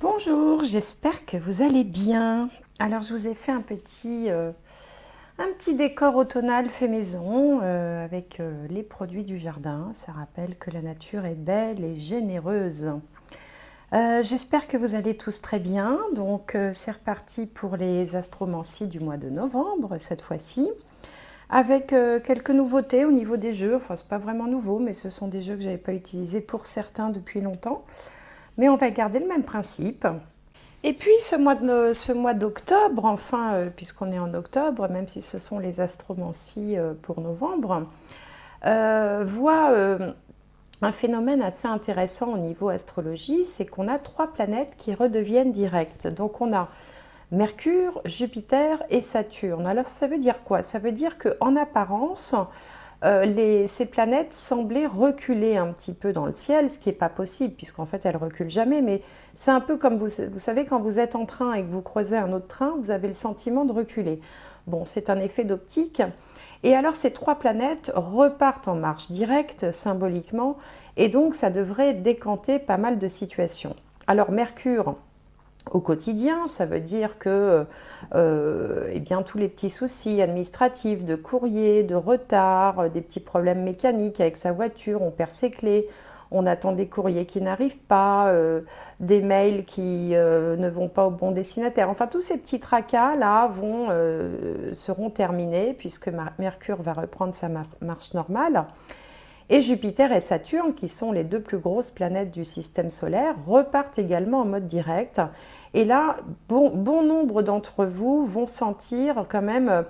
Bonjour, j'espère que vous allez bien. Alors je vous ai fait un petit décor automnal fait maison avec les produits du jardin. Ça rappelle que la nature est belle et généreuse. J'espère que vous allez tous très bien. Donc c'est reparti pour les astromancies du mois de novembre cette fois-ci. Avec quelques nouveautés au niveau des jeux. Enfin c'est pas vraiment nouveau, mais ce sont des jeux que je n'avais pas utilisés pour certains depuis longtemps. Mais on va garder le même principe. Et puis ce mois d'octobre, enfin, puisqu'on est en octobre, même si ce sont les astromancies pour novembre, voit un phénomène assez intéressant au niveau astrologie, c'est qu'on a 3 planètes qui redeviennent directes. Donc on a Mercure, Jupiter et Saturne. Alors ça veut dire quoi? Ça veut dire qu'en apparence, ces planètes semblaient reculer un petit peu dans le ciel, ce qui n'est pas possible, puisqu'en fait elles ne reculent jamais, mais c'est un peu comme vous savez, quand vous êtes en train et que vous croisez un autre train, vous avez le sentiment de reculer. Bon, c'est un effet d'optique. Et alors ces 3 planètes repartent en marche directe, symboliquement, et donc ça devrait décanter pas mal de situations. Alors Mercure, au quotidien, ça veut dire que eh bien, tous les petits soucis administratifs, de courrier, de retard, des petits problèmes mécaniques avec sa voiture, on perd ses clés, on attend des courriers qui n'arrivent pas, des mails qui ne vont pas au bon destinataire. Enfin, tous ces petits tracas-là seront terminés puisque Mercure va reprendre sa marche normale. Et Jupiter et Saturne, qui sont les 2 plus grosses planètes du système solaire, repartent également en mode direct. Et là, bon nombre d'entre vous vont sentir quand même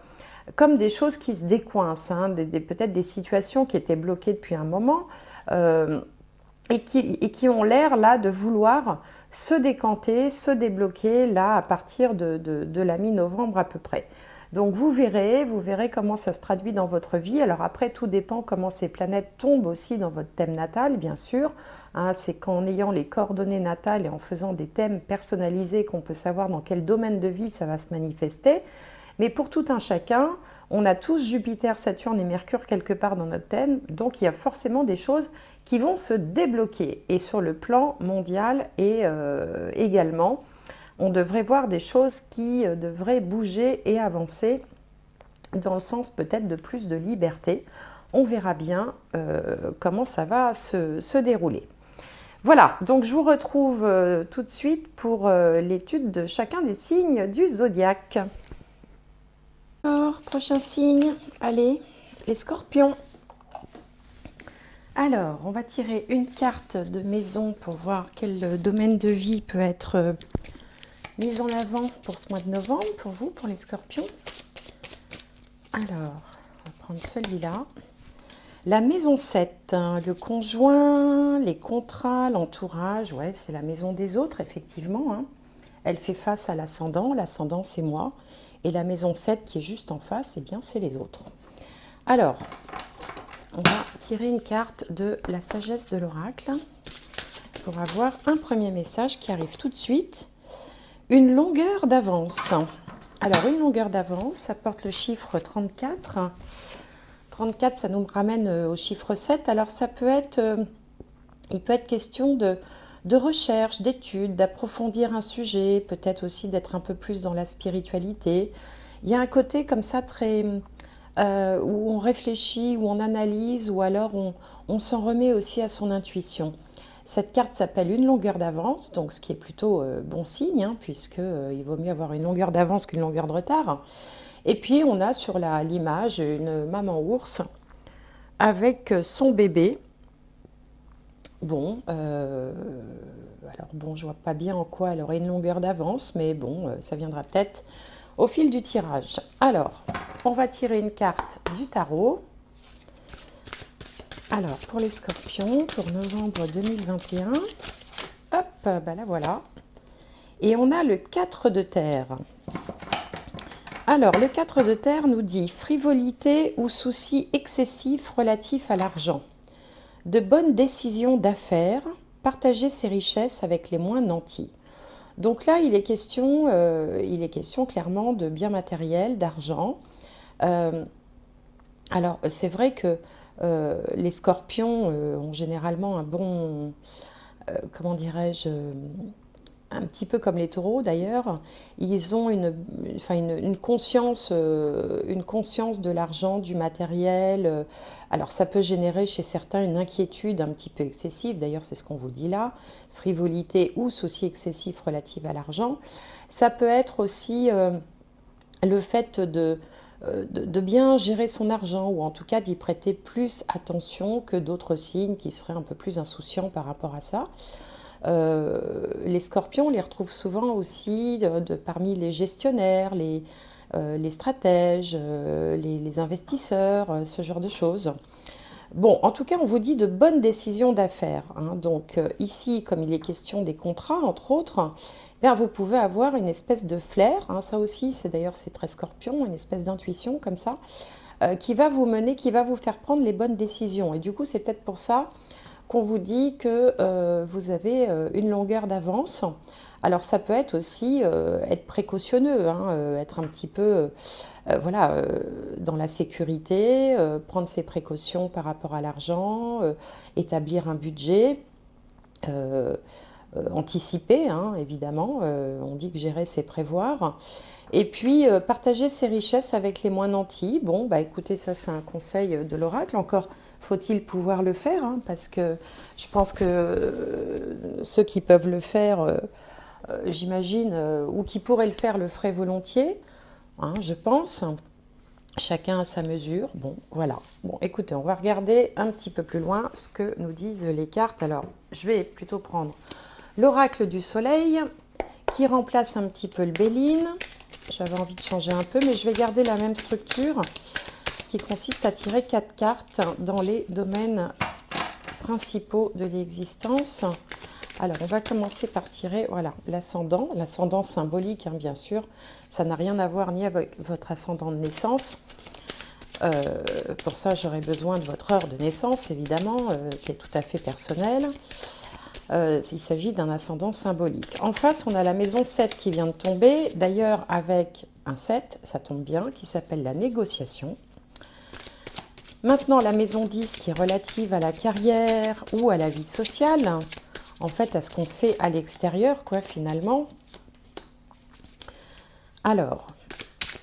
comme des choses qui se décoincent, hein, peut-être des situations qui étaient bloquées depuis un moment et qui ont l'air là de vouloir se décanter, se débloquer là à partir de la mi-novembre à peu près. Donc vous verrez comment ça se traduit dans votre vie. Alors après, tout dépend comment ces planètes tombent aussi dans votre thème natal, bien sûr. Hein, c'est qu'en ayant les coordonnées natales et en faisant des thèmes personnalisés qu'on peut savoir dans quel domaine de vie ça va se manifester. Mais pour tout un chacun, on a tous Jupiter, Saturne et Mercure quelque part dans notre thème. Donc il y a forcément des choses qui vont se débloquer. Et sur le plan mondial et également, on devrait voir des choses qui devraient bouger et avancer dans le sens peut-être de plus de liberté. On verra bien comment ça va se dérouler. Voilà, donc je vous retrouve tout de suite pour l'étude de chacun des signes du zodiaque. Alors, prochain signe, allez, les scorpions. Alors, on va tirer une carte de maison pour voir quel domaine de vie peut être mise en avant pour ce mois de novembre, pour vous, pour les scorpions. Alors, on va prendre celui-là. La maison 7, hein, le conjoint, les contrats, l'entourage, ouais, c'est la maison des autres, effectivement. Hein. Elle fait face à l'ascendant c'est moi. Et la maison 7 qui est juste en face, eh bien, c'est les autres. Alors, on va tirer une carte de la sagesse de l'oracle pour avoir un premier message qui arrive tout de suite. Une longueur d'avance. Alors, une longueur d'avance, ça porte le chiffre 34. 34, ça nous ramène au chiffre 7. Alors, ça peut être, il peut être question de recherche, d'études, d'approfondir un sujet, peut-être aussi d'être un peu plus dans la spiritualité. Il y a un côté comme ça très... où on réfléchit, où on analyse, ou alors on s'en remet aussi à son intuition. Cette carte s'appelle une longueur d'avance, donc ce qui est plutôt bon signe, hein, puisqu'il vaut mieux avoir une longueur d'avance qu'une longueur de retard. Et puis on a sur l'image une maman ours avec son bébé. Bon, alors bon, je vois pas bien en quoi elle aurait une longueur d'avance, mais bon, ça viendra peut-être au fil du tirage. Alors, on va tirer une carte du tarot. Alors, pour les scorpions, pour novembre 2021, hop, bah là voilà. Et on a le 4 de terre. Alors, le 4 de terre nous dit frivolité ou soucis excessifs relatifs à l'argent. De bonnes décisions d'affaires, partager ses richesses avec les moins nantis. Donc là, il est question clairement de biens matériels, d'argent. Alors, c'est vrai que les scorpions ont généralement un bon, comment dirais-je, un petit peu comme les taureaux d'ailleurs, ils ont enfin une conscience de l'argent, du matériel. Alors ça peut générer chez certains une inquiétude un petit peu excessive, d'ailleurs c'est ce qu'on vous dit là, frivolité ou souci excessif relatif à l'argent. Ça peut être aussi le fait de bien gérer son argent, ou en tout cas d'y prêter plus attention que d'autres signes qui seraient un peu plus insouciants par rapport à ça. Les scorpions, on les retrouve souvent aussi parmi les gestionnaires, les stratèges, les investisseurs, ce genre de choses. Bon, en tout cas, on vous dit de bonnes décisions d'affaires, hein. Donc ici, comme il est question des contrats, entre autres, bien, vous pouvez avoir une espèce de flair, hein. Ça aussi, c'est très scorpion, une espèce d'intuition comme ça, qui va vous mener, qui va vous faire prendre les bonnes décisions. Et du coup, c'est peut-être pour ça qu'on vous dit que vous avez une longueur d'avance. Alors ça peut être aussi être précautionneux, hein, être un petit peu voilà, dans la sécurité, prendre ses précautions par rapport à l'argent, établir un budget, anticiper, hein, évidemment. On dit que gérer, c'est prévoir. Et puis, partager ses richesses avec les moins nantis. Bon, bah écoutez, ça c'est un conseil de l'oracle. Encore faut-il pouvoir le faire, hein, parce que je pense que ceux qui peuvent le faire, j'imagine, ou qui pourraient le faire, le feraient volontiers, hein, je pense. Chacun à sa mesure. Bon, voilà. Bon, écoutez, on va regarder un petit peu plus loin ce que nous disent les cartes. Alors, je vais plutôt prendre l'oracle du soleil, qui remplace un petit peu le Béline. J'avais envie de changer un peu, mais je vais garder la même structure, qui consiste à tirer 4 cartes dans les domaines principaux de l'existence. Alors, on va commencer par tirer, voilà, l'ascendant symbolique, hein, bien sûr. Ça n'a rien à voir ni avec votre ascendant de naissance. Pour ça, j'aurai besoin de votre heure de naissance, évidemment, qui est tout à fait personnelle. Il s'agit d'un ascendant symbolique. En face, on a la maison 7 qui vient de tomber, d'ailleurs avec un 7, ça tombe bien, qui s'appelle la négociation. Maintenant, la maison 10 qui est relative à la carrière ou à la vie sociale, en fait à ce qu'on fait à l'extérieur, quoi, finalement. Alors,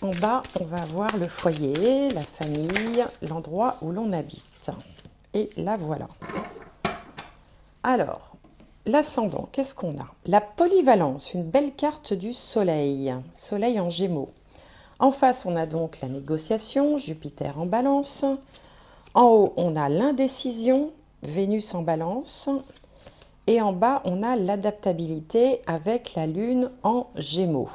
en bas, on va avoir le foyer, la famille, l'endroit où l'on habite. Et là, voilà. Alors, l'ascendant, qu'est-ce qu'on a? La polyvalence, une belle carte du soleil, soleil en gémeaux. En face, on a donc la négociation, Jupiter en balance. En haut, on a l'indécision, Vénus en balance. Et en bas, on a l'adaptabilité avec la lune en gémeaux.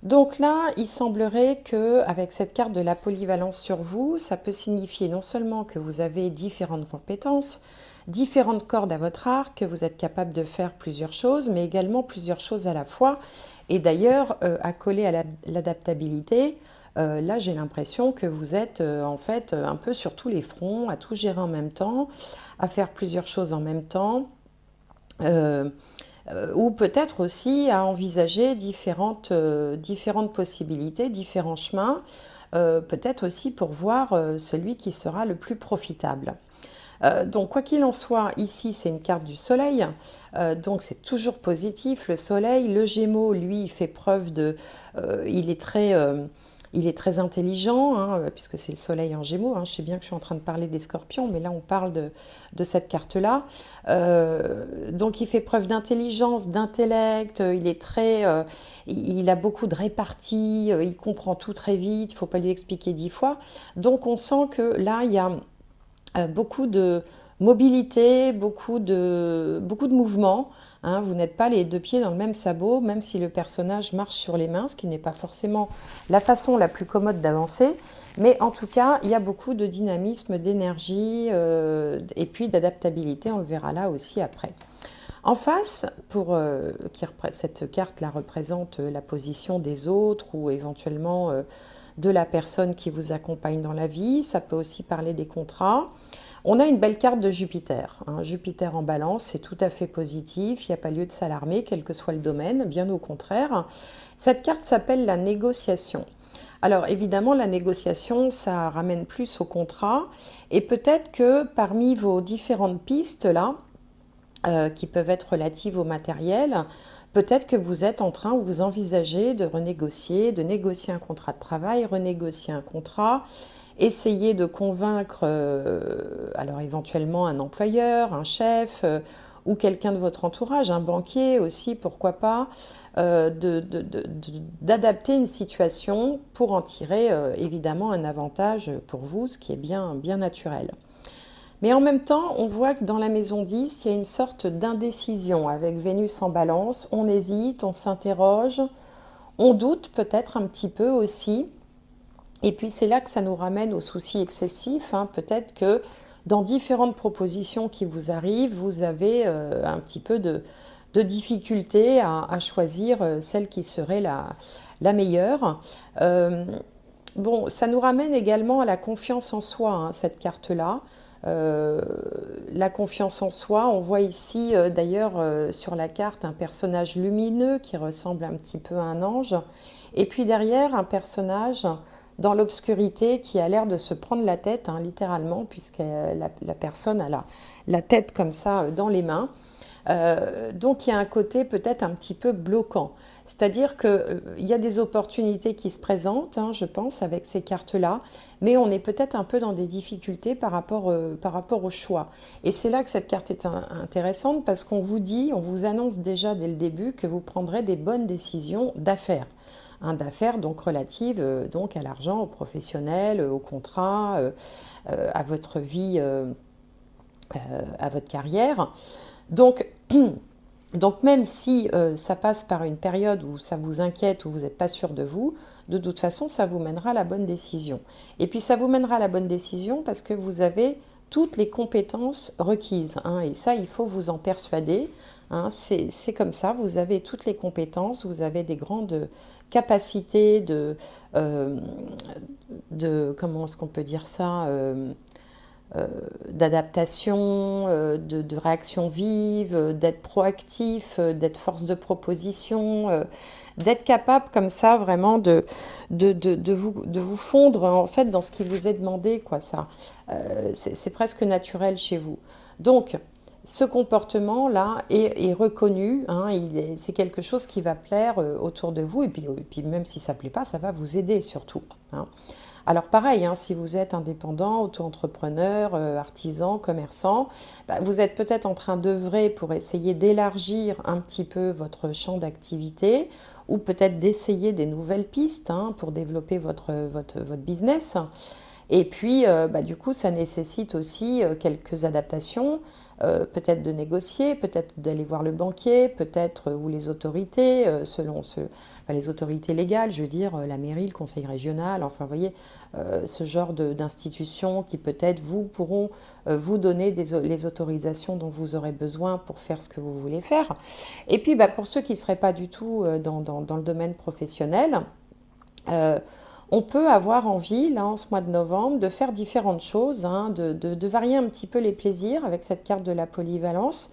Donc là, il semblerait qu'avec cette carte de la polyvalence sur vous, ça peut signifier non seulement que vous avez différentes compétences, différentes cordes à votre arc, que vous êtes capable de faire plusieurs choses, mais également plusieurs choses à la fois. Et d'ailleurs, accolé à l'adaptabilité, là j'ai l'impression que vous êtes en fait un peu sur tous les fronts, à tout gérer en même temps, à faire plusieurs choses en même temps. Ou peut-être aussi à envisager différentes possibilités, différents chemins, peut-être aussi pour voir celui qui sera le plus profitable. Donc quoi qu'il en soit, ici c'est une carte du soleil, donc c'est toujours positif. Le soleil, le Gémeaux, lui, il fait preuve de... il est très intelligent, hein, puisque c'est le soleil en Gémeaux, hein. Je sais bien que je suis en train de parler des scorpions, mais là on parle de cette carte-là. Donc il fait preuve d'intelligence, d'intellect, il a beaucoup de répartie, il comprend tout très vite, il ne faut pas lui expliquer 10 fois. Donc on sent que là il y a beaucoup de mobilité, beaucoup de mouvements, hein. Vous n'êtes pas les deux pieds dans le même sabot, même si le personnage marche sur les mains, ce qui n'est pas forcément la façon la plus commode d'avancer. Mais en tout cas, il y a beaucoup de dynamisme, d'énergie et puis d'adaptabilité, on le verra là aussi après. En face, cette carte-là représente la position des autres ou éventuellement de la personne qui vous accompagne dans la vie. Ça peut aussi parler des contrats. On a une belle carte de Jupiter, hein. Jupiter en balance, c'est tout à fait positif, il n'y a pas lieu de s'alarmer, quel que soit le domaine, bien au contraire. Cette carte s'appelle la négociation. Alors évidemment, la négociation, ça ramène plus au contrat, et peut-être que parmi vos différentes pistes là, qui peuvent être relatives au matériel. Peut-être que vous êtes en train ou vous envisagez de négocier un contrat de travail, renégocier un contrat, essayer de convaincre, alors éventuellement un employeur, un chef, ou quelqu'un de votre entourage, un banquier aussi, pourquoi pas, d'adapter une situation pour en tirer évidemment un avantage pour vous, ce qui est bien, bien naturel. Mais en même temps, on voit que dans la maison 10, il y a une sorte d'indécision avec Vénus en balance. On hésite, on s'interroge, on doute peut-être un petit peu aussi. Et puis c'est là que ça nous ramène aux soucis excessifs, hein. Peut-être que dans différentes propositions qui vous arrivent, vous avez un petit peu de difficulté à choisir celle qui serait la meilleure. Euh, Bon, ça nous ramène également à la confiance en soi, hein, cette carte-là. Euh, la confiance en soi, on voit ici d'ailleurs sur la carte un personnage lumineux qui ressemble un petit peu à un ange. Et puis derrière, un personnage dans l'obscurité qui a l'air de se prendre la tête, hein, littéralement, puisque la personne a la tête comme ça dans les mains. Donc il y a un côté peut-être un petit peu bloquant. C'est-à-dire qu'il y a des opportunités qui se présentent, hein, je pense, avec ces cartes-là, mais on est peut-être un peu dans des difficultés par rapport au choix. Et c'est là que cette carte est intéressante parce qu'on vous dit, on vous annonce déjà dès le début que vous prendrez des bonnes décisions d'affaires. Hein, d'affaires donc relatives donc à l'argent, au professionnel, au contrat, à votre vie, à votre carrière. Donc, donc même si ça passe par une période où ça vous inquiète, où vous n'êtes pas sûr de vous, de toute façon, ça vous mènera à la bonne décision. Et puis ça vous mènera à la bonne décision parce que vous avez toutes les compétences requises, hein, et ça, il faut vous en persuader. Hein, c'est comme ça, vous avez toutes les compétences, vous avez des grandes capacités euh, comment est-ce qu'on peut dire ça, d'adaptation, de réaction vive, d'être proactif, d'être force de proposition, d'être capable comme ça vraiment de vous fondre en fait dans ce qui vous est demandé, quoi, ça. C'est presque naturel chez vous. Donc, ce comportement-là est reconnu, hein, c'est quelque chose qui va plaire autour de vous, et puis même si ça ne plaît pas, ça va vous aider surtout. Hein. Alors pareil, hein, si vous êtes indépendant, auto-entrepreneur, artisan, commerçant, bah, vous êtes peut-être en train d'œuvrer pour essayer d'élargir un petit peu votre champ d'activité ou peut-être d'essayer des nouvelles pistes, hein, pour développer votre business. Et puis, bah, du coup, ça nécessite aussi quelques adaptations, peut-être de négocier, peut-être d'aller voir le banquier, peut-être ou les autorités, enfin, les autorités légales, je veux dire, la mairie, le conseil régional, enfin, vous voyez, ce genre d'institutions qui peut-être vous pourront vous donner les autorisations dont vous aurez besoin pour faire ce que vous voulez faire. Et puis, bah, pour ceux qui ne seraient pas du tout dans le domaine professionnel, euh, on peut avoir envie, là, en ce mois de novembre, de faire différentes choses, hein, de varier un petit peu les plaisirs avec cette carte de la polyvalence,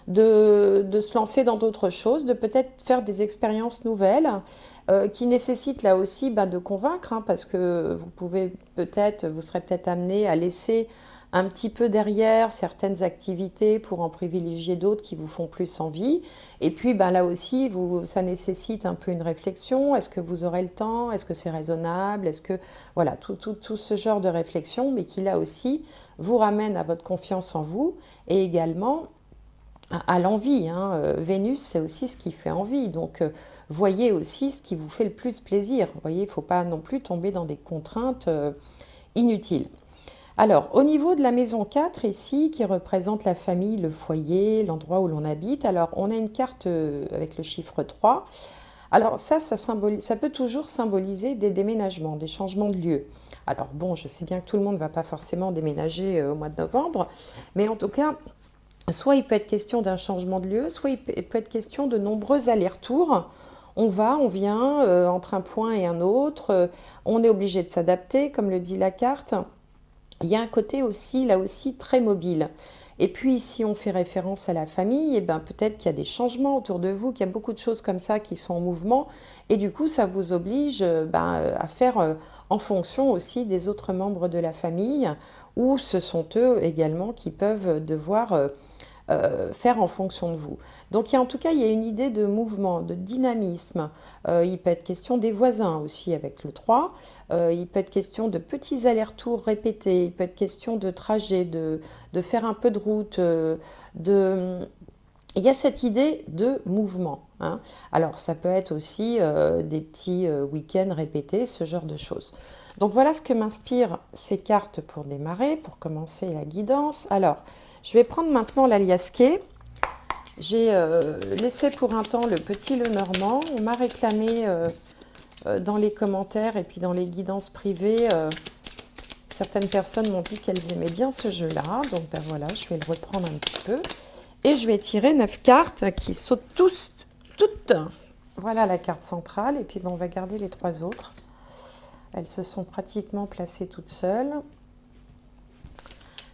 de se lancer dans d'autres choses, de peut-être faire des expériences nouvelles qui nécessitent là aussi, bah, de convaincre, hein, parce que vous serez peut-être amené à laisser un petit peu derrière certaines activités pour en privilégier d'autres qui vous font plus envie. Et puis ben, là aussi, ça nécessite un peu une réflexion. Est-ce que vous aurez le temps? Est-ce que c'est raisonnable? Est-ce que... Voilà, tout ce genre de réflexion, mais qui là aussi vous ramène à votre confiance en vous et également à l'envie. Hein. Vénus, c'est aussi ce qui fait envie. Donc, voyez aussi ce qui vous fait le plus plaisir. Vous voyez, il ne faut pas non plus tomber dans des contraintes inutiles. Alors, au niveau de la maison 4 ici, qui représente la famille, le foyer, l'endroit où l'on habite, alors on a une carte avec le chiffre 3. Alors ça peut toujours symboliser des déménagements, des changements de lieu. Alors bon, je sais bien que tout le monde ne va pas forcément déménager au mois de novembre, mais en tout cas, soit il peut être question d'un changement de lieu, soit il peut être question de nombreux allers-retours. On va, on vient entre un point et un autre, on est obligé de s'adapter, comme le dit la carte. Il y a un côté aussi, là aussi, très mobile. Et puis, si on fait référence à la famille, eh ben, peut-être qu'il y a des changements autour de vous, qu'il y a beaucoup de choses comme ça qui sont en mouvement. Et du coup, ça vous oblige à faire en fonction aussi des autres membres de la famille, ou ce sont eux également qui peuvent devoir faire en fonction de vous. Donc en tout cas, il y a une idée de mouvement, de dynamisme. Il peut être question des voisins aussi avec le 3. Il peut être question de petits allers-retours répétés. Il peut être question de trajet, de faire un peu de route, il y a cette idée de mouvement, hein. Alors, ça peut être aussi des petits week-ends répétés, ce genre de choses. Donc, voilà ce que m'inspirent ces cartes pour démarrer, pour commencer la guidance. Alors, je vais prendre maintenant l'Aliasqué. J'ai laissé pour un temps le petit Lenormand. On m'a réclamé dans les commentaires et puis dans les guidances privées, certaines personnes m'ont dit qu'elles aimaient bien ce jeu-là. Donc, ben voilà, je vais le reprendre un petit peu. Et je vais tirer 9 cartes qui sautent toutes. Voilà la carte centrale. Et puis on va garder les 3 autres. Elles se sont pratiquement placées toutes seules.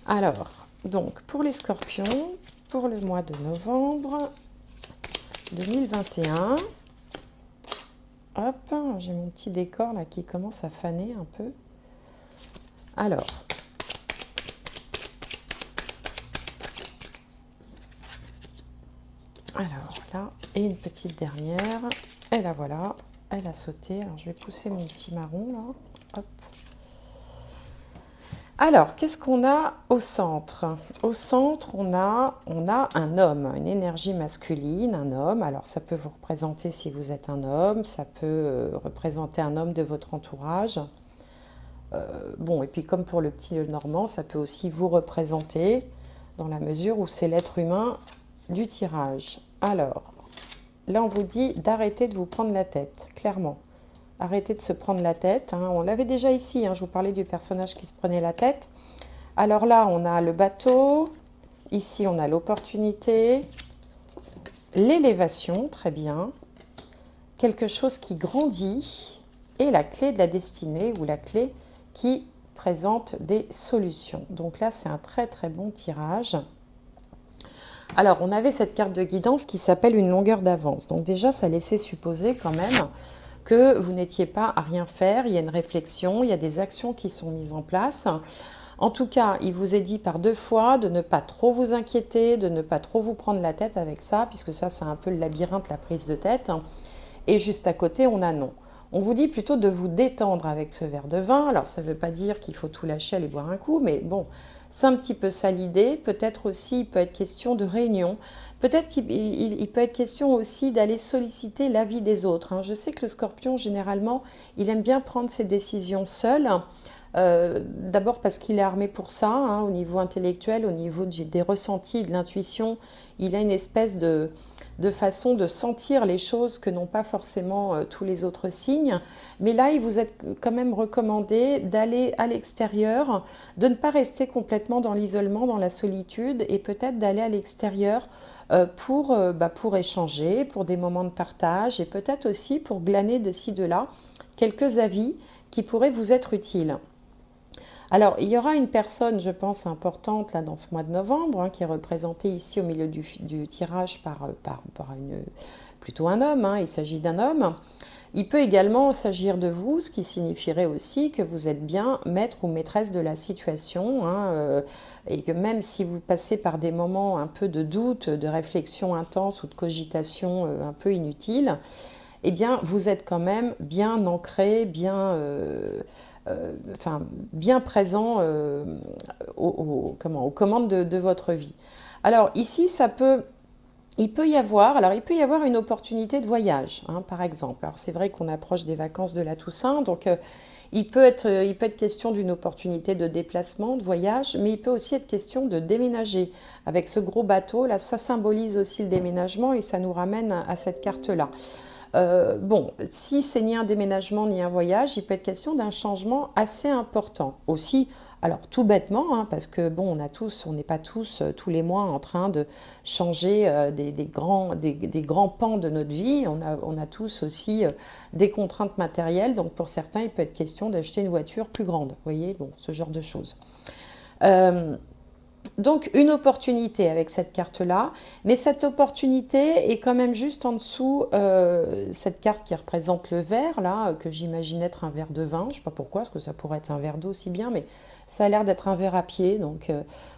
Alors, donc pour les scorpions, pour le mois de novembre 2021. Hop, j'ai mon petit décor là qui commence à faner un peu. Alors, là, et une petite dernière, et là voilà, elle a sauté. Alors je vais pousser mon petit marron là, hop. Alors, qu'est-ce qu'on a au centre? Au centre, on a un homme, une énergie masculine, un homme. Alors ça peut vous représenter si vous êtes un homme, ça peut représenter un homme de votre entourage. Bon, et puis comme pour le petit Normand, ça peut aussi vous représenter dans la mesure où c'est l'être humain du tirage. Alors, là on vous dit d'arrêter de vous prendre la tête, clairement. Arrêtez de se prendre la tête, hein. On l'avait déjà ici, hein, je vous parlais du personnage qui se prenait la tête. Alors là, on a le bateau, ici on a l'opportunité, l'élévation, très bien, quelque chose qui grandit, et la clé de la destinée, ou la clé qui présente des solutions. Donc là, c'est un très très bon tirage. Alors, on avait cette carte de guidance qui s'appelle une longueur d'avance. Donc déjà, ça laissait supposer quand même que vous n'étiez pas à rien faire. Il y a une réflexion, il y a des actions qui sont mises en place. En tout cas, il vous est dit par 2 fois de ne pas trop vous inquiéter, de ne pas trop vous prendre la tête avec ça, puisque ça, c'est un peu le labyrinthe, la prise de tête. Et juste à côté, on a non. On vous dit plutôt de vous détendre avec ce verre de vin. Alors, ça ne veut pas dire qu'il faut tout lâcher, aller boire un coup, mais bon, c'est un petit peu ça l'idée. Peut-être aussi, il peut être question de réunion. Peut-être qu'il peut être question aussi d'aller solliciter l'avis des autres, hein. Je sais que le scorpion, généralement, il aime bien prendre ses décisions seul. D'abord parce qu'il est armé pour ça, hein, au niveau intellectuel, au niveau des ressentis, de l'intuition. Il a une espèce de façon de sentir les choses que n'ont pas forcément tous les autres signes. Mais là, il vous est quand même recommandé d'aller à l'extérieur, de ne pas rester complètement dans l'isolement, dans la solitude, et peut-être d'aller à l'extérieur pour échanger, pour des moments de partage, et peut-être aussi pour glaner de ci, de là quelques avis qui pourraient vous être utiles. Alors, il y aura une personne, je pense, importante là dans ce mois de novembre, hein, qui est représentée ici au milieu du tirage par plutôt un homme, hein, il s'agit d'un homme. Il peut également s'agir de vous, ce qui signifierait aussi que vous êtes bien maître ou maîtresse de la situation, hein, et que même si vous passez par des moments un peu de doute, de réflexion intense ou de cogitation un peu inutile, eh bien, vous êtes quand même bien ancré, bien présent aux commandes de votre vie. Alors ici, il peut y avoir une opportunité de voyage, hein, par exemple. Alors c'est vrai qu'on approche des vacances de la Toussaint, donc il peut être question d'une opportunité de déplacement, de voyage, mais il peut aussi être question de déménager. Avec ce gros bateau, là, ça symbolise aussi le déménagement et ça nous ramène à cette carte-là. Bon, si c'est ni un déménagement ni un voyage, il peut être question d'un changement assez important. Aussi, alors tout bêtement, hein, parce que bon, on n'est pas tous tous les mois en train de changer des grands pans de notre vie. On a tous aussi des contraintes matérielles. Donc pour certains, il peut être question d'acheter une voiture plus grande. Vous voyez, bon, ce genre de choses. Donc une opportunité avec cette carte-là, mais cette opportunité est quand même juste en dessous, cette carte qui représente le verre, là, que j'imagine être un verre de vin, je ne sais pas pourquoi, parce que ça pourrait être un verre d'eau aussi bien, mais ça a l'air d'être un verre à pied, donc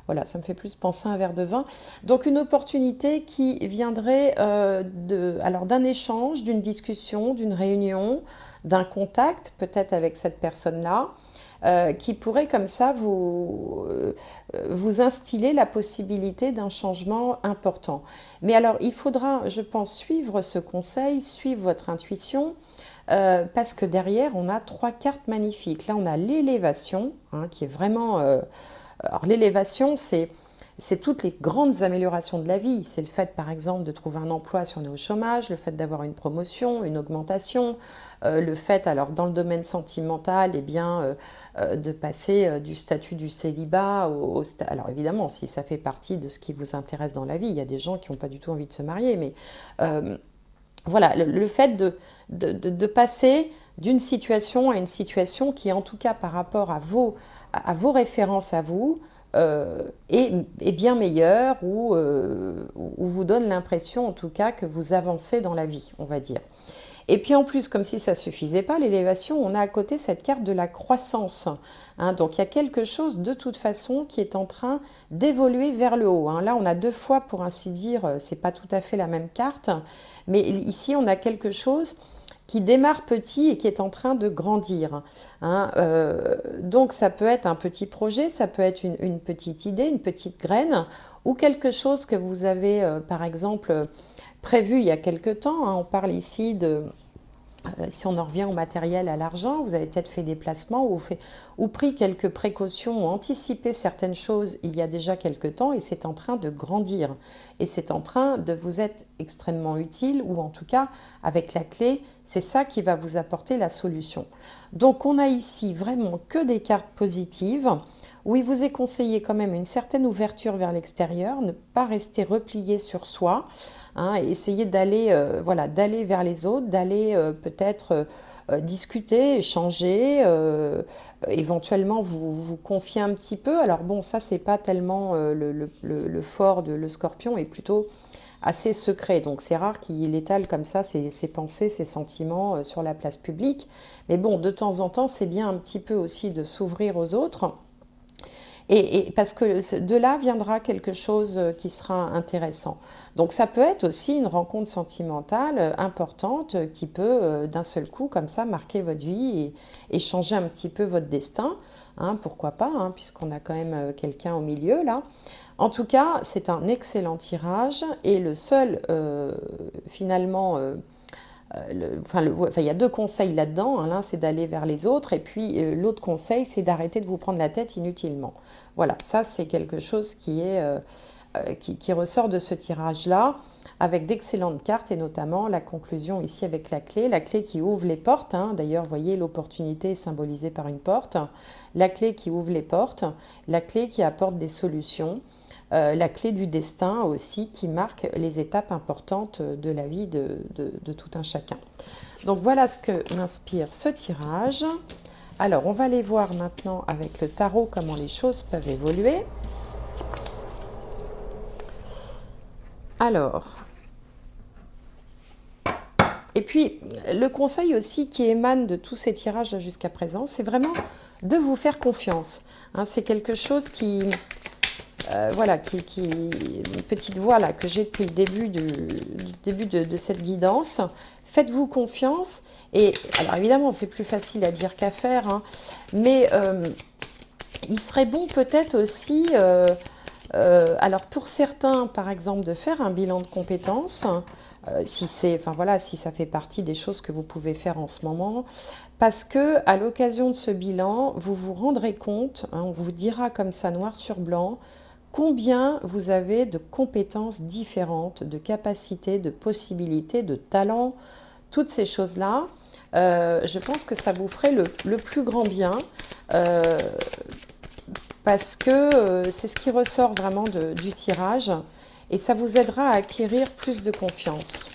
voilà, ça me fait plus penser à un verre de vin. Donc une opportunité qui viendrait alors d'un échange, d'une discussion, d'une réunion, d'un contact peut-être avec cette personne-là, qui pourrait comme ça vous instiller la possibilité d'un changement important. Mais alors, il faudra, je pense, suivre ce conseil, suivre votre intuition, parce que derrière, on a trois cartes magnifiques. Là, on a l'élévation, hein, qui est vraiment... alors, l'élévation, c'est toutes les grandes améliorations de la vie. C'est le fait, par exemple, de trouver un emploi si on est au chômage, le fait d'avoir une promotion, une augmentation, le fait, alors dans le domaine sentimental, eh bien, de passer du statut du célibat alors évidemment, si ça fait partie de ce qui vous intéresse dans la vie, il y a des gens qui n'ont pas du tout envie de se marier, mais voilà, le fait de passer d'une situation à une situation qui, en tout cas par rapport à vos références à vous, est bien meilleure ou vous donne l'impression en tout cas que vous avancez dans la vie, on va dire. Et puis en plus, comme si ça ne suffisait pas, l'élévation, on a à côté cette carte de la croissance. Hein, donc il y a quelque chose de toute façon qui est en train d'évoluer vers le haut. Hein. Là, on a deux fois, pour ainsi dire, c'est pas tout à fait la même carte, mais ici, on a quelque chose qui démarre petit et qui est en train de grandir. Hein. Donc ça peut être un petit projet, ça peut être une petite idée, une petite graine, ou quelque chose que vous avez, par exemple, prévu il y a quelque temps. Hein. On parle ici de... si on en revient au matériel, à l'argent, vous avez peut-être fait des placements ou pris quelques précautions ou anticipé certaines choses il y a déjà quelque temps et c'est en train de grandir. Et c'est en train de vous être extrêmement utile ou en tout cas, avec la clé, c'est ça qui va vous apporter la solution. Donc on a ici vraiment que des cartes positives où il vous est conseillé quand même une certaine ouverture vers l'extérieur, ne pas rester replié sur soi, hein, essayer d'aller voilà, d'aller vers les autres, d'aller peut-être discuter, échanger, éventuellement vous confier un petit peu. Alors bon, ça c'est pas tellement le fort de le scorpion, est plutôt assez secret, donc c'est rare qu'il étale comme ça ses pensées, ses sentiments sur la place publique, mais bon, de temps en temps c'est bien un petit peu aussi de s'ouvrir aux autres. Et parce que de là viendra quelque chose qui sera intéressant. Donc ça peut être aussi une rencontre sentimentale importante qui peut d'un seul coup comme ça marquer votre vie et changer un petit peu votre destin. Hein, pourquoi pas, hein, puisqu'on a quand même quelqu'un au milieu là. En tout cas, c'est un excellent tirage et le seul finalement... il y a deux conseils là-dedans. Hein. L'un, c'est d'aller vers les autres. Et puis, l'autre conseil, c'est d'arrêter de vous prendre la tête inutilement. Voilà, ça, c'est quelque chose qui ressort de ce tirage-là, avec d'excellentes cartes, et notamment la conclusion ici avec la clé qui ouvre les portes. Hein. D'ailleurs, vous voyez, l'opportunité est symbolisée par une porte. La clé qui ouvre les portes, la clé qui apporte des solutions. La clé du destin aussi qui marque les étapes importantes de la vie de tout un chacun. Donc voilà ce que m'inspire ce tirage. Alors on va aller voir maintenant avec le tarot comment les choses peuvent évoluer. Alors, et puis le conseil aussi qui émane de tous ces tirages jusqu'à présent, c'est vraiment de vous faire confiance. Hein, c'est quelque chose qui... voilà, une petite voix là, que j'ai depuis le début, de cette guidance. Faites-vous confiance. Et alors évidemment, c'est plus facile à dire qu'à faire, hein, mais il serait bon peut-être aussi, alors pour certains, par exemple, de faire un bilan de compétences, si ça fait partie des choses que vous pouvez faire en ce moment, parce que à l'occasion de ce bilan, vous vous rendrez compte, hein, on vous dira comme ça noir sur blanc, combien vous avez de compétences différentes, de capacités, de possibilités, de talents, toutes ces choses-là. Je pense que ça vous ferait le plus grand bien parce que c'est ce qui ressort vraiment du tirage et ça vous aidera à acquérir plus de confiance.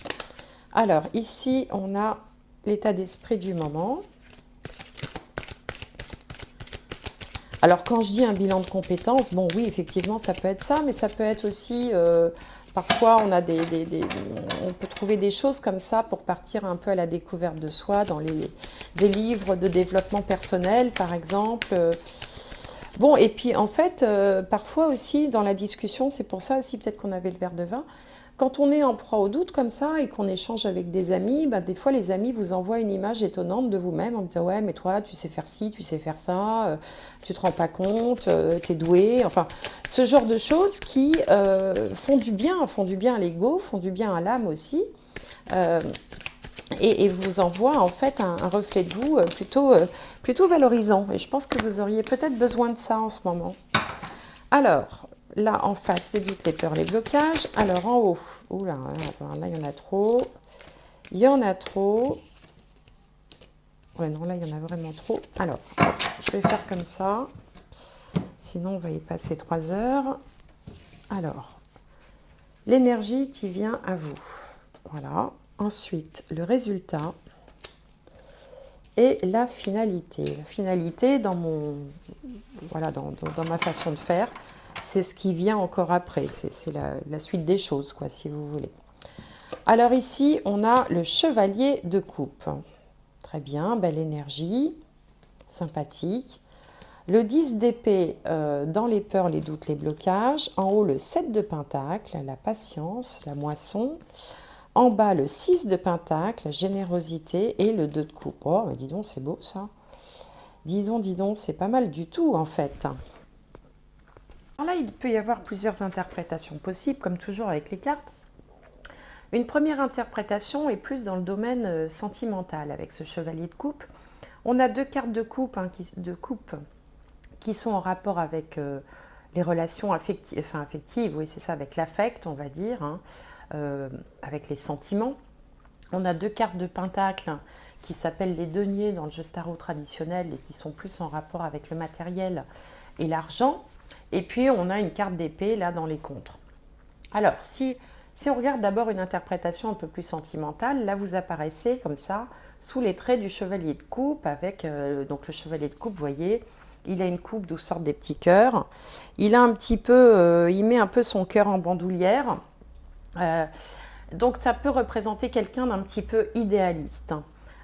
Alors ici, on a l'état d'esprit du moment. Alors, quand je dis un bilan de compétences, bon, oui, effectivement, ça peut être ça, mais ça peut être aussi, parfois, on a on peut trouver des choses comme ça pour partir un peu à la découverte de soi, dans des livres de développement personnel, par exemple. Bon, et puis, en fait, parfois aussi, dans la discussion, c'est pour ça aussi, peut-être qu'on avait le verre de vin, quand on est en proie au doute comme ça et qu'on échange avec des amis, ben, des fois les amis vous envoient une image étonnante de vous-même en disant ouais mais toi tu sais faire ci, tu sais faire ça, tu te rends pas compte, t'es doué, enfin ce genre de choses qui font du bien à l'ego, font du bien à l'âme aussi. euh, et vous envoient en fait un reflet de vous plutôt valorisant. Et je pense que vous auriez peut-être besoin de ça en ce moment. Alors, là, en face, les doutes, les peurs, les blocages. Alors, en haut, oula, là, il y en a trop. Il y en a trop. Ouais, non, là, il y en a vraiment trop. Alors, je vais faire comme ça. Sinon, on va y passer 3 heures. Alors, l'énergie qui vient à vous. Voilà. Ensuite, le résultat. Et la finalité. La finalité, voilà, dans ma façon de faire, c'est ce qui vient encore après. C'est la suite des choses, quoi, si vous voulez. Alors ici, on a le chevalier de coupe. Très bien, belle énergie, sympathique. Le 10 d'épée dans les peurs, les doutes, les blocages. En haut, le 7 de pentacle, la patience, la moisson. En bas, le 6 de pentacle, générosité. Et le 2 de coupe. Oh, mais dis donc, c'est beau ça. Dis donc, c'est pas mal du tout en fait. Alors là, il peut y avoir plusieurs interprétations possibles, comme toujours avec les cartes. Une première interprétation est plus dans le domaine sentimental avec ce chevalier de coupe. On a 2 cartes de coupe, qui sont en rapport avec les relations affectives, oui c'est ça, avec l'affect on va dire, hein, avec les sentiments. On a 2 cartes de pentacle qui s'appellent les deniers dans le jeu de tarot traditionnel et qui sont plus en rapport avec le matériel et l'argent. Et puis on a une carte d'épée là dans les contres. Alors si on regarde d'abord une interprétation un peu plus sentimentale, là vous apparaissez comme ça sous les traits du chevalier de coupe avec donc le chevalier de coupe, vous voyez, il a une coupe d'où sortent des petits cœurs. Il a un petit peu, il met un peu son cœur en bandoulière. Donc ça peut représenter quelqu'un d'un petit peu idéaliste.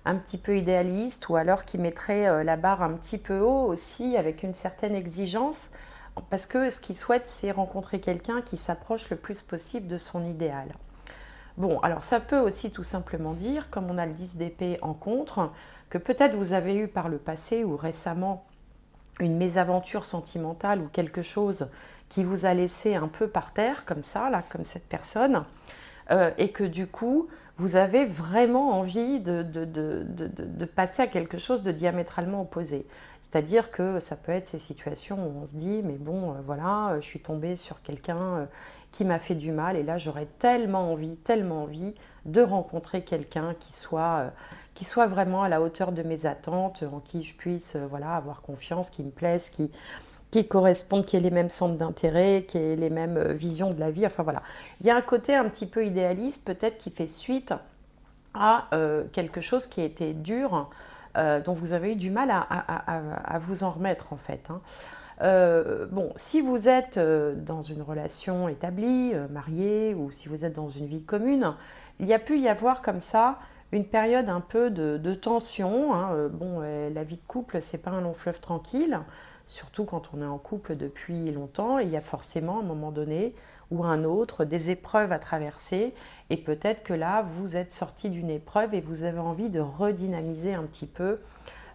Un petit peu idéaliste ou alors qui mettrait la barre un petit peu haut aussi avec une certaine exigence. Parce que ce qu'il souhaite, c'est rencontrer quelqu'un qui s'approche le plus possible de son idéal. Bon, alors ça peut aussi tout simplement dire, comme on a le 10 d'épée en contre, que peut-être vous avez eu par le passé ou récemment une mésaventure sentimentale ou quelque chose qui vous a laissé un peu par terre, comme ça, là, comme cette personne, et que du coup, vous avez vraiment envie de passer à quelque chose de diamétralement opposé. C'est-à-dire que ça peut être ces situations où on se dit, mais bon, voilà, je suis tombée sur quelqu'un qui m'a fait du mal, et là, j'aurais tellement envie de rencontrer quelqu'un qui soit vraiment à la hauteur de mes attentes, en qui je puisse voilà, avoir confiance, qui me plaise, qui correspondent, qui aient les mêmes centres d'intérêt, qui aient les mêmes visions de la vie. Enfin voilà, il y a un côté un petit peu idéaliste peut-être qui fait suite à quelque chose qui a été dur, dont vous avez eu du mal à vous en remettre en fait. Hein. Bon, si vous êtes dans une relation établie, mariée, ou si vous êtes dans une vie commune, il y a pu y avoir comme ça une période un peu de tension. Hein. Bon, la vie de couple, c'est pas un long fleuve tranquille. Surtout quand on est en couple depuis longtemps, il y a forcément à un moment donné ou à un autre des épreuves à traverser, et peut-être que là vous êtes sorti d'une épreuve et vous avez envie de redynamiser un petit peu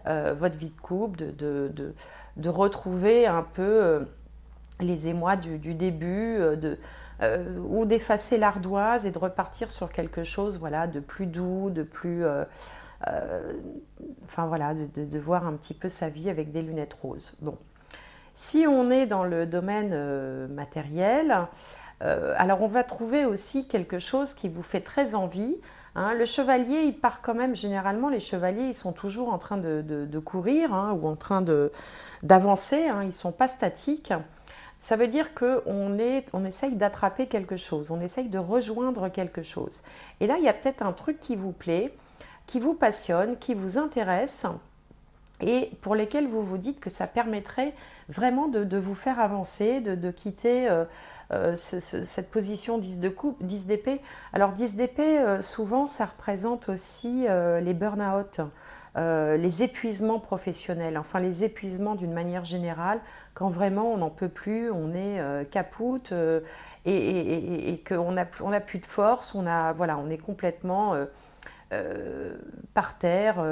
votre vie de couple, de retrouver un peu les émois du début, ou d'effacer l'ardoise et de repartir sur quelque chose voilà, de plus doux, de plus... enfin voilà, de voir un petit peu sa vie avec des lunettes roses. Bon. Si on est dans le domaine matériel, alors on va trouver aussi quelque chose qui vous fait très envie. Hein. Le chevalier, il part quand même, généralement les chevaliers, ils sont toujours en train de courir hein, ou en train d'avancer, hein, ils ne sont pas statiques. Ça veut dire qu'on essaye d'attraper quelque chose, on essaye de rejoindre quelque chose. Et là, il y a peut-être un truc qui vous plaît, qui vous passionne, qui vous intéresse, et pour lesquels vous vous dites que ça permettrait vraiment de vous faire avancer, de quitter cette position 10 de coupe, 10 d'épée. Alors 10 d'épée, souvent ça représente aussi les burn-out, les épuisements professionnels, enfin les épuisements d'une manière générale, quand vraiment on n'en peut plus, on est capoute et qu'on n'a plus de force, voilà, on est complètement par terre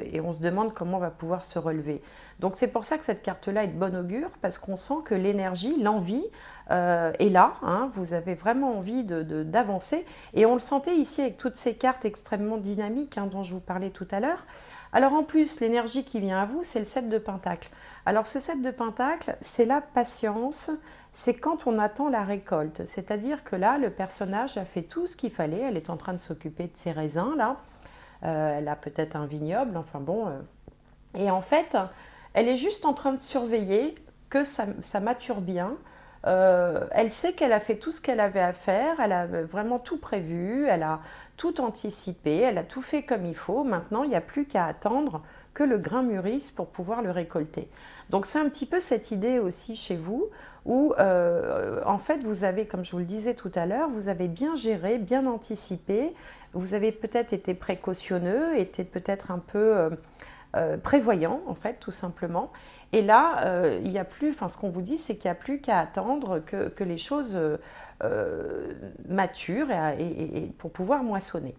et on se demande comment on va pouvoir se relever. Donc c'est pour ça que cette carte-là est de bon augure, parce qu'on sent que l'énergie, l'envie est là, hein, vous avez vraiment envie d'avancer, et on le sentait ici avec toutes ces cartes extrêmement dynamiques hein, dont je vous parlais tout à l'heure. Alors en plus, l'énergie qui vient à vous, c'est le 7 de Pentacle. Alors ce 7 de Pentacle, c'est la patience, c'est quand on attend la récolte. C'est-à-dire que là, le personnage a fait tout ce qu'il fallait, elle est en train de s'occuper de ses raisins, là. Elle a peut-être un vignoble, enfin bon. Et en fait, elle est juste en train de surveiller que ça mature bien. Elle sait qu'elle a fait tout ce qu'elle avait à faire, elle a vraiment tout prévu, elle a tout anticipé, elle a tout fait comme il faut. Maintenant, il n'y a plus qu'à attendre que le grain mûrisse pour pouvoir le récolter. Donc c'est un petit peu cette idée aussi chez vous, où en fait vous avez, comme je vous le disais tout à l'heure, vous avez bien géré, bien anticipé, vous avez peut-être été précautionneux, été peut-être un peu prévoyant en fait tout simplement. Et là, il y a plus, enfin ce qu'on vous dit, c'est qu'il n'y a plus qu'à attendre que les choses maturent et pour pouvoir moissonner.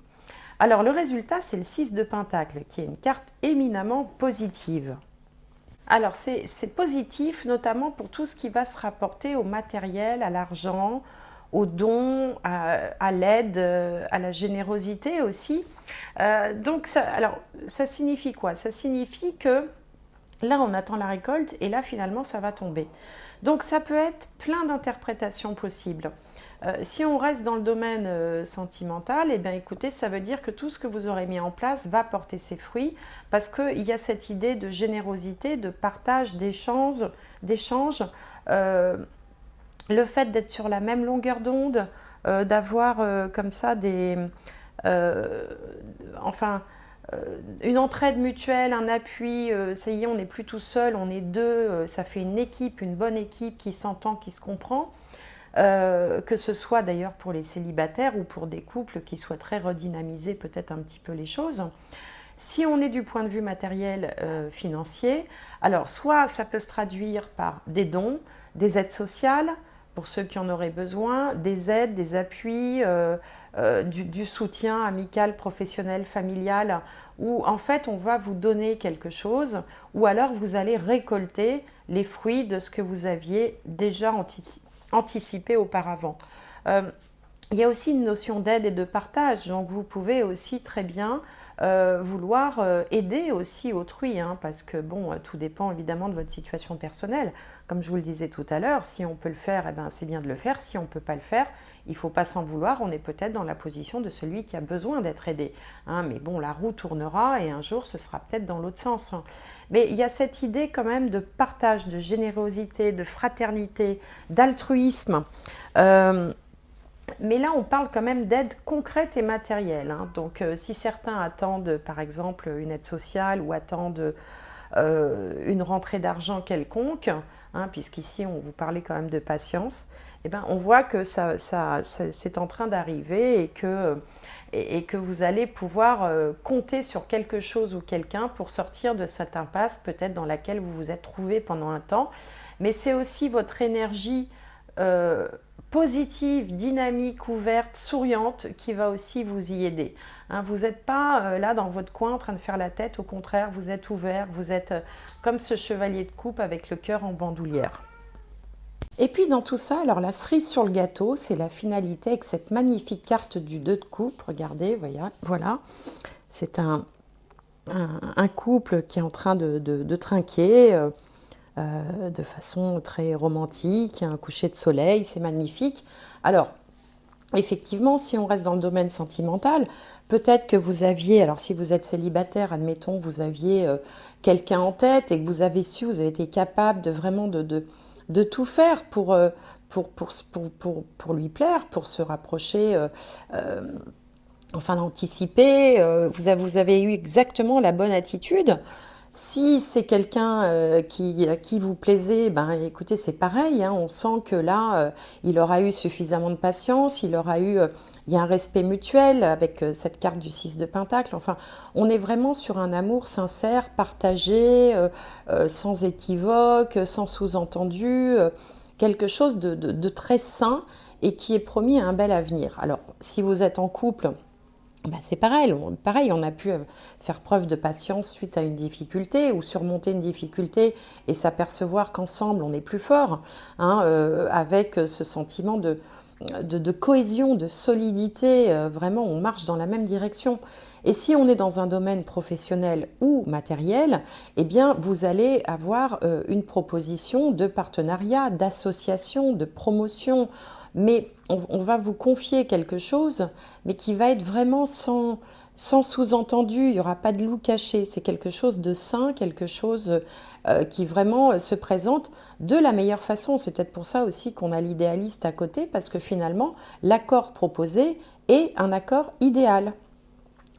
Alors le résultat, c'est le 6 de Pentacle, qui est une carte éminemment positive. Alors c'est positif, notamment pour tout ce qui va se rapporter au matériel, à l'argent, aux dons, à l'aide, à la générosité aussi. Donc ça signifie quoi? Ça signifie que là, on attend la récolte et là, finalement, ça va tomber. Donc, ça peut être plein d'interprétations possibles. Si on reste dans le domaine sentimental, eh bien, écoutez, ça veut dire que tout ce que vous aurez mis en place va porter ses fruits parce qu'il y a cette idée de générosité, de partage, d'échange. Le fait d'être sur la même longueur d'onde, d'avoir comme ça enfin, une entraide mutuelle, un appui, ça y est, on n'est plus tout seul, on est deux, ça fait une équipe, une bonne équipe qui s'entend, qui se comprend. Que ce soit d'ailleurs pour les célibataires ou pour des couples qui souhaiteraient redynamiser peut-être un petit peu les choses. Si on est du point de vue matériel financier, alors soit ça peut se traduire par des dons, des aides sociales, pour ceux qui en auraient besoin, des aides, des appuis, du soutien amical, professionnel, familial, où en fait on va vous donner quelque chose, ou alors vous allez récolter les fruits de ce que vous aviez déjà anticipé auparavant. Il y a aussi une notion d'aide et de partage, donc vous pouvez aussi très bien vouloir aider aussi autrui, hein, parce que bon, tout dépend évidemment de votre situation personnelle. Comme je vous le disais tout à l'heure, si on peut le faire, eh ben, c'est bien de le faire. Si on ne peut pas le faire, il ne faut pas s'en vouloir. On est peut-être dans la position de celui qui a besoin d'être aidé. Hein, mais bon, la roue tournera et un jour, ce sera peut-être dans l'autre sens. Hein. Mais il y a cette idée quand même de partage, de générosité, de fraternité, d'altruisme. Mais là, on parle quand même d'aide concrète et matérielle. Hein. Donc, si certains attendent, par exemple, une aide sociale ou attendent une rentrée d'argent quelconque, hein, puisqu'ici, on vous parlait quand même de patience, eh ben, on voit que c'est en train d'arriver et que vous allez pouvoir compter sur quelque chose ou quelqu'un pour sortir de cette impasse peut-être dans laquelle vous vous êtes trouvé pendant un temps. Mais c'est aussi votre énergie positive, dynamique, ouverte, souriante qui va aussi vous y aider. Hein, vous n'êtes pas là dans votre coin en train de faire la tête, au contraire, vous êtes ouvert, vous êtes comme ce chevalier de coupe avec le cœur en bandoulière. Et puis dans tout ça, alors la cerise sur le gâteau, c'est la finalité avec cette magnifique carte du 2 de coupe. Regardez, voilà. C'est un couple qui est en train de trinquer de façon très romantique, un coucher de soleil, c'est magnifique. Alors, effectivement, si on reste dans le domaine sentimental, peut-être que vous aviez, alors si vous êtes célibataire, admettons, vous aviez quelqu'un en tête et que vous avez su, vous avez été capable de vraiment de tout faire pour lui plaire, pour se rapprocher, enfin d'anticiper, vous avez eu exactement la bonne attitude. Si c'est quelqu'un qui vous plaisait, ben écoutez, c'est pareil, hein, on sent que là, il aura eu suffisamment de patience, il y a un respect mutuel avec cette carte du 6 de Pentacle. Enfin, on est vraiment sur un amour sincère, partagé, sans équivoque, sans sous-entendu, quelque chose de très sain et qui est promis à un bel avenir. Alors, si vous êtes en couple, bah, c'est pareil, on a pu faire preuve de patience suite à une difficulté ou surmonter une difficulté et s'apercevoir qu'ensemble on est plus fort, hein, avec ce sentiment de cohésion, de solidité, vraiment on marche dans la même direction. Et si on est dans un domaine professionnel ou matériel, eh bien vous allez avoir une proposition de partenariat, d'association, de promotion, mais on va vous confier quelque chose, mais qui va être vraiment sans sous-entendu, il n'y aura pas de loup caché, c'est quelque chose de sain, quelque chose qui vraiment se présente de la meilleure façon. C'est peut-être pour ça aussi qu'on a l'idéaliste à côté, parce que finalement, l'accord proposé est un accord idéal,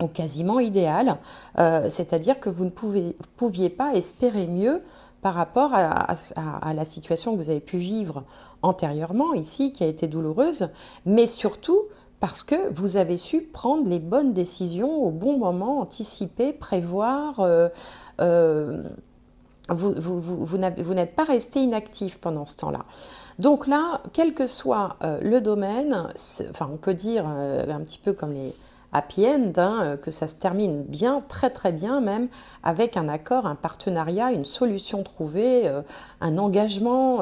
ou quasiment idéal, c'est-à-dire que vous ne pouviez pas espérer mieux par rapport à la situation que vous avez pu vivre antérieurement ici, qui a été douloureuse, mais surtout parce que vous avez su prendre les bonnes décisions au bon moment, anticiper, prévoir. Vous n'êtes pas resté inactif pendant ce temps-là. Donc là, quel que soit le domaine, enfin on peut dire un petit peu comme les happy end, hein, que ça se termine bien, très très bien même, avec un accord, un partenariat, une solution trouvée, un engagement,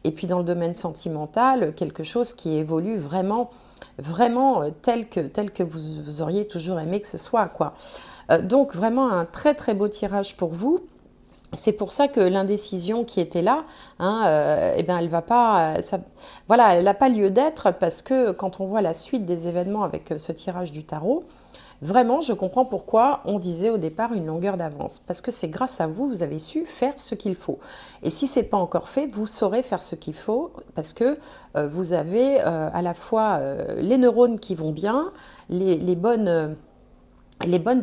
et puis dans le domaine sentimental, quelque chose qui évolue vraiment, vraiment tel que vous auriez toujours aimé que ce soit, quoi. Donc vraiment un très très beau tirage pour vous. C'est pour ça que l'indécision qui était là, hein, eh ben elle va pas, voilà, elle n'a pas lieu d'être, parce que quand on voit la suite des événements avec ce tirage du tarot, vraiment, je comprends pourquoi on disait au départ une longueur d'avance. Parce que c'est grâce à vous, vous avez su faire ce qu'il faut. Et si ce n'est pas encore fait, vous saurez faire ce qu'il faut, parce que vous avez à la fois les neurones qui vont bien, les bonnes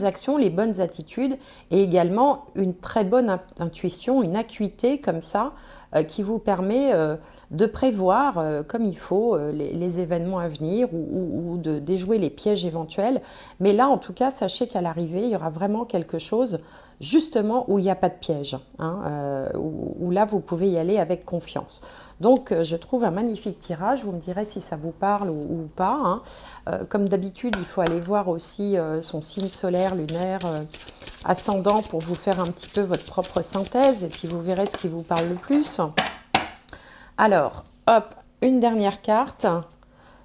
actions, les bonnes attitudes, et également une très bonne intuition, une acuité comme ça, qui vous permet de prévoir comme il faut les événements à venir, ou de déjouer les pièges éventuels. Mais là, en tout cas, sachez qu'à l'arrivée, il y aura vraiment quelque chose, justement, où il n'y a pas de piège, hein, où là, vous pouvez y aller avec confiance. Donc, je trouve un magnifique tirage. Vous me direz si ça vous parle ou pas, hein. Comme d'habitude, il faut aller voir aussi son signe solaire, lunaire, ascendant, pour vous faire un petit peu votre propre synthèse, et puis vous verrez ce qui vous parle le plus. Alors, hop, une dernière carte.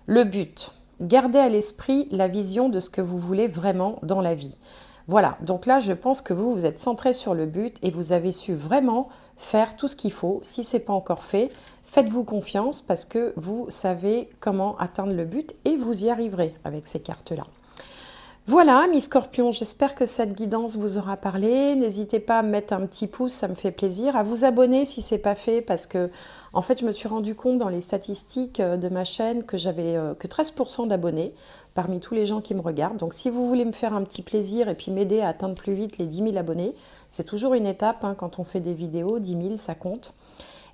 Le but. Gardez à l'esprit la vision de ce que vous voulez vraiment dans la vie. Voilà, donc là, je pense que vous êtes centré sur le but et vous avez su vraiment faire tout ce qu'il faut. Si ce n'est pas encore fait, faites-vous confiance, parce que vous savez comment atteindre le but et vous y arriverez avec ces cartes-là. Voilà, mes scorpions, j'espère que cette guidance vous aura parlé. N'hésitez pas à me mettre un petit pouce, ça me fait plaisir. À vous abonner si ce n'est pas fait, parce que en fait, je me suis rendu compte dans les statistiques de ma chaîne que j'avais que 13% d'abonnés parmi tous les gens qui me regardent. Donc si vous voulez me faire un petit plaisir et puis m'aider à atteindre plus vite les 10 000 abonnés, c'est toujours une étape, hein, quand on fait des vidéos, 10 000 ça compte.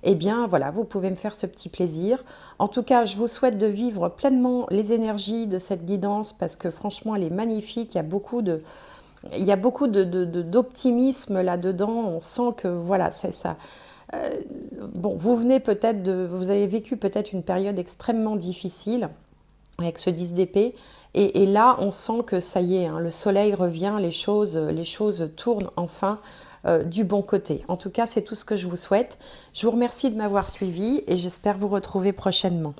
Eh bien voilà, vous pouvez me faire ce petit plaisir. En tout cas, je vous souhaite de vivre pleinement les énergies de cette guidance, parce que franchement, elle est magnifique. Il y a beaucoup d'optimisme là-dedans. On sent que voilà, c'est ça. Bon, vous avez vécu peut-être une période extrêmement difficile avec ce 10 d'épée. Et là, on sent que ça y est, hein, le soleil revient, les choses tournent enfin du bon côté. En tout cas, c'est tout ce que je vous souhaite. Je vous remercie de m'avoir suivi et j'espère vous retrouver prochainement.